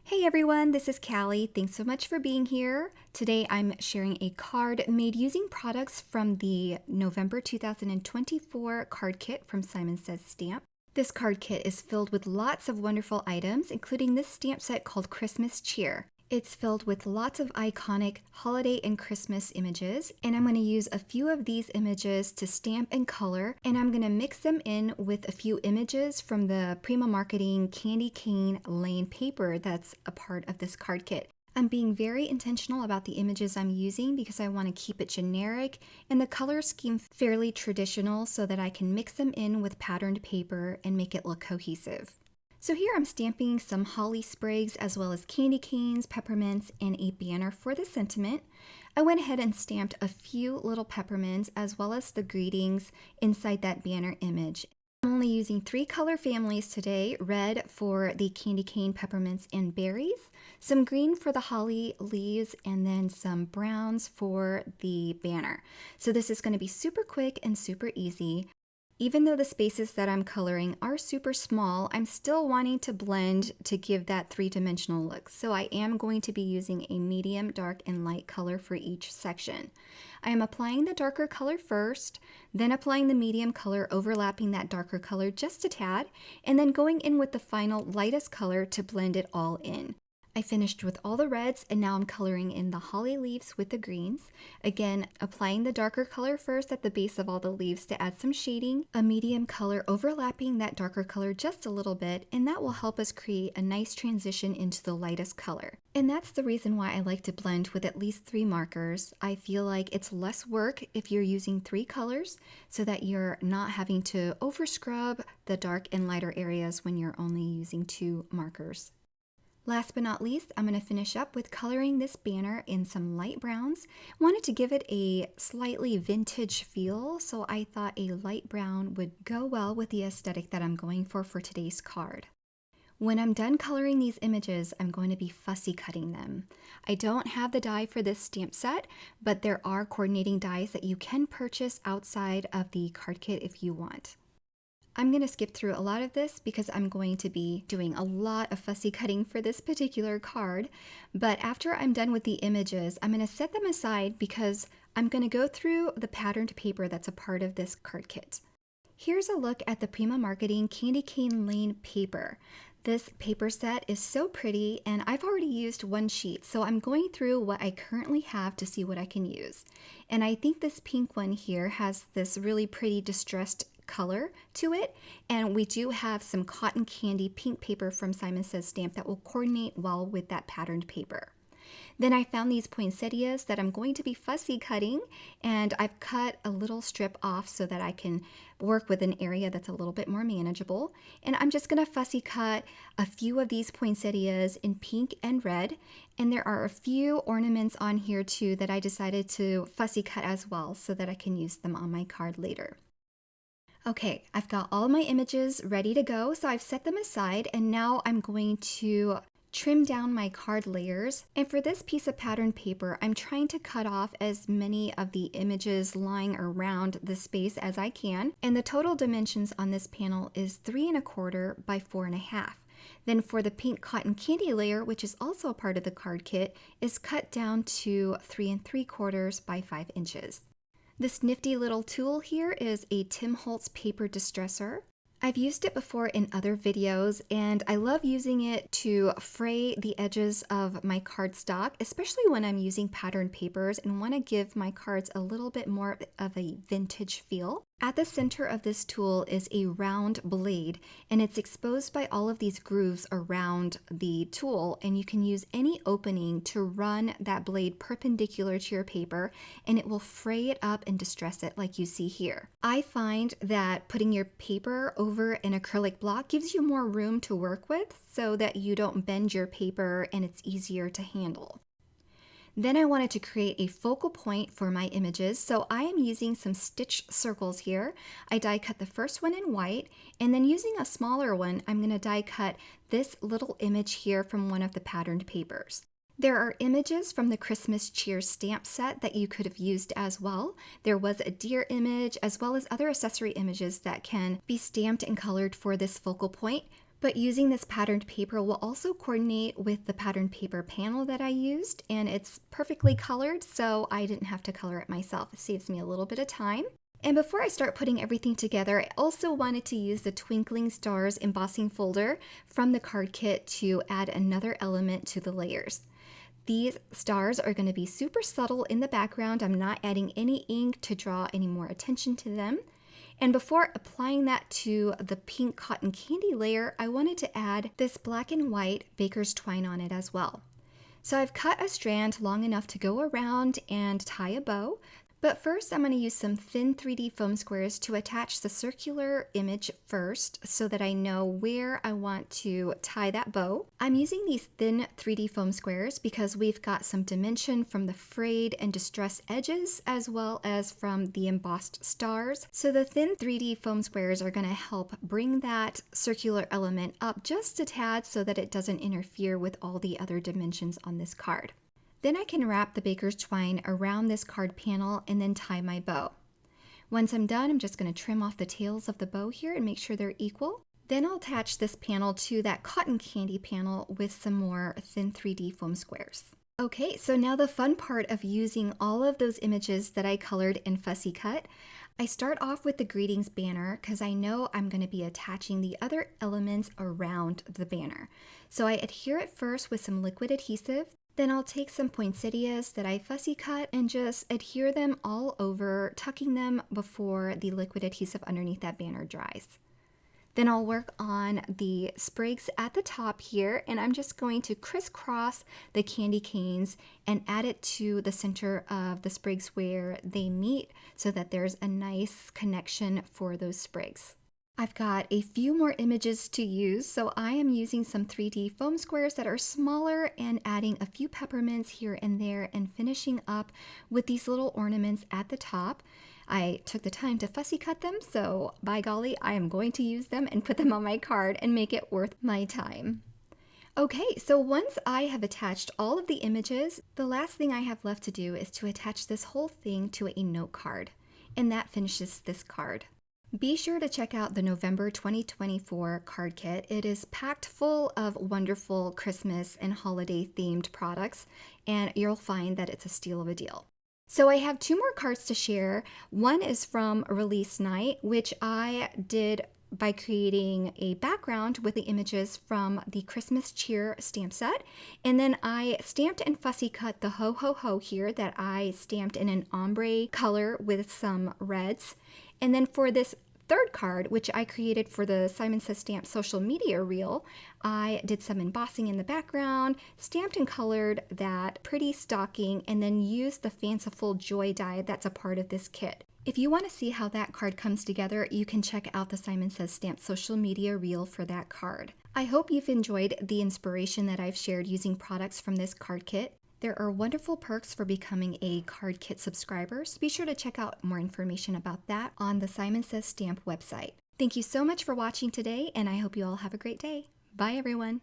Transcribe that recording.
Hey everyone, this is Callie. Thanks so much for being here. Today I'm sharing a card made using products from the November 2024 card kit from Simon Says Stamp. This card kit is filled with lots of wonderful items, including this stamp set called Christmas Cheer. It's filled with lots of iconic holiday and Christmas images, and I'm going to use a few of these images to stamp and color, and I'm going to mix them in with a few images from the Prima Marketing Candy Cane Lane paper that's a part of this card kit. I'm being very intentional about the images I'm using because I want to keep it generic and the color scheme fairly traditional so that I can mix them in with patterned paper and make it look cohesive. So here I'm stamping some holly sprigs as well as candy canes, peppermints, and a banner for the sentiment. I went ahead and stamped a few little peppermints as well as the greetings inside that banner image. I'm only using 3 color families today: red for the candy cane, peppermints, and berries, some green for the holly leaves, and then some browns for the banner. So this is going to be super quick and super easy. Even though the spaces that I'm coloring are super small, I'm still wanting to blend to give that three-dimensional look. So I am going to be using a medium, dark, and light color for each section. I am applying the darker color first, then applying the medium color, overlapping that darker color just a tad, and then going in with the final lightest color to blend it all in. I finished with all the reds, and now I'm coloring in the holly leaves with the greens. Again, applying the darker color first at the base of all the leaves to add some shading, a medium color overlapping that darker color just a little bit, and that will help us create a nice transition into the lightest color. And that's the reason why I like to blend with at least 3 markers. I feel like it's less work if you're using 3 colors so that you're not having to over scrub the dark and lighter areas when you're only using 2 markers. Last but not least, I'm going to finish up with coloring this banner in some light browns. Wanted to give it a slightly vintage feel, so I thought a light brown would go well with the aesthetic that I'm going for today's card. When I'm done coloring these images, I'm going to be fussy cutting them. I don't have the die for this stamp set, but there are coordinating dies that you can purchase outside of the card kit if you want. I'm going to skip through a lot of this because I'm going to be doing a lot of fussy cutting for this particular card. But after I'm done with the images, I'm going to set them aside because I'm going to go through the patterned paper that's a part of this card kit. Here's a look at the Prima Marketing Candy Cane Lane paper. This paper set is so pretty, and I've already used 1 sheet, so I'm going through what I currently have to see what I can use. And I think this pink one here has this really pretty distressed color to it, and we do have some cotton candy pink paper from Simon Says Stamp that will coordinate well with that patterned paper. Then I found these poinsettias that I'm going to be fussy cutting, and I've cut a little strip off so that I can work with an area that's a little bit more manageable. And I'm just going to fussy cut a few of these poinsettias in pink and red, and there are a few ornaments on here too that I decided to fussy cut as well so that I can use them on my card later. Okay, I've got all my images ready to go, so I've set them aside, and now I'm going to trim down my card layers. And for this piece of pattern paper, I'm trying to cut off as many of the images lying around the space as I can. And the total dimensions on this panel is 3 1/4 by 4 1/2. Then for the pink cotton candy layer, which is also a part of the card kit, is cut down to 3 3/4 by 5 inches. This nifty little tool here is a Tim Holtz paper distressor. I've used it before in other videos, and I love using it to fray the edges of my cardstock, especially when I'm using patterned papers and want to give my cards a little bit more of a vintage feel. At the center of this tool is a round blade, and it's exposed by all of these grooves around the tool, and you can use any opening to run that blade perpendicular to your paper, and it will fray it up and distress it like you see here. I find that putting your paper over an acrylic block gives you more room to work with so that you don't bend your paper and it's easier to handle. Then I wanted to create a focal point for my images, so I am using some stitch circles here. I die cut the first one in white, and then using a smaller one, I'm going to die cut this little image here from one of the patterned papers. There are images from the Christmas Cheer stamp set that you could have used as well. There was a deer image as well as other accessory images that can be stamped and colored for this focal point. But using this patterned paper will also coordinate with the patterned paper panel that I used, and it's perfectly colored, so I didn't have to color it myself. It saves me a little bit of time. And before I start putting everything together, I also wanted to use the Twinkling Stars embossing folder from the card kit to add another element to the layers. These stars are going to be super subtle in the background. I'm not adding any ink to draw any more attention to them. And before applying that to the pink cotton candy layer, I wanted to add this black and white baker's twine on it as well. So I've cut a strand long enough to go around and tie a bow. But first, I'm going to use some thin 3D foam squares to attach the circular image first so that I know where I want to tie that bow. I'm using these thin 3D foam squares because we've got some dimension from the frayed and distressed edges as well as from the embossed stars. So the thin 3D foam squares are going to help bring that circular element up just a tad so that it doesn't interfere with all the other dimensions on this card. Then I can wrap the baker's twine around this card panel and then tie my bow. Once I'm done, I'm just going to trim off the tails of the bow here and make sure they're equal. Then I'll attach this panel to that cotton candy panel with some more thin 3D foam squares. Okay, so now the fun part of using all of those images that I colored in Fussy Cut. I start off with the greetings banner because I know I'm going to be attaching the other elements around the banner. So I adhere it first with some liquid adhesive. Then I'll take some poinsettias that I fussy cut and just adhere them all over, tucking them before the liquid adhesive underneath that banner dries. Then I'll work on the sprigs at the top here, and I'm just going to crisscross the candy canes and add it to the center of the sprigs where they meet so that there's a nice connection for those sprigs. I've got a few more images to use, so I am using some 3D foam squares that are smaller and adding a few peppermints here and there and finishing up with these little ornaments at the top. I took the time to fussy cut them, so by golly, I am going to use them and put them on my card and make it worth my time. Okay, so once I have attached all of the images, the last thing I have left to do is to attach this whole thing to a note card, and that finishes this card. Be sure to check out the November 2024 card kit. It is packed full of wonderful Christmas and holiday themed products, and you'll find that it's a steal of a deal. So I have two more cards to share. One is from release night, which I did by creating a background with the images from the Christmas cheer stamp set. And then I stamped and fussy cut the ho ho ho here that I stamped in an ombre color with some reds. And then for this third card, which I created for the Simon Says Stamp social media reel, I did some embossing in the background, stamped and colored that pretty stocking, and then used the fanciful joy die that's a part of this kit. If you want to see how that card comes together, you can check out the Simon Says Stamp social media reel for that card. I hope you've enjoyed the inspiration that I've shared using products from this card kit. There are wonderful perks for becoming a card kit subscriber, so be sure to check out more information about that on the Simon Says Stamp website. Thank you so much for watching today, and I hope you all have a great day. Bye, everyone.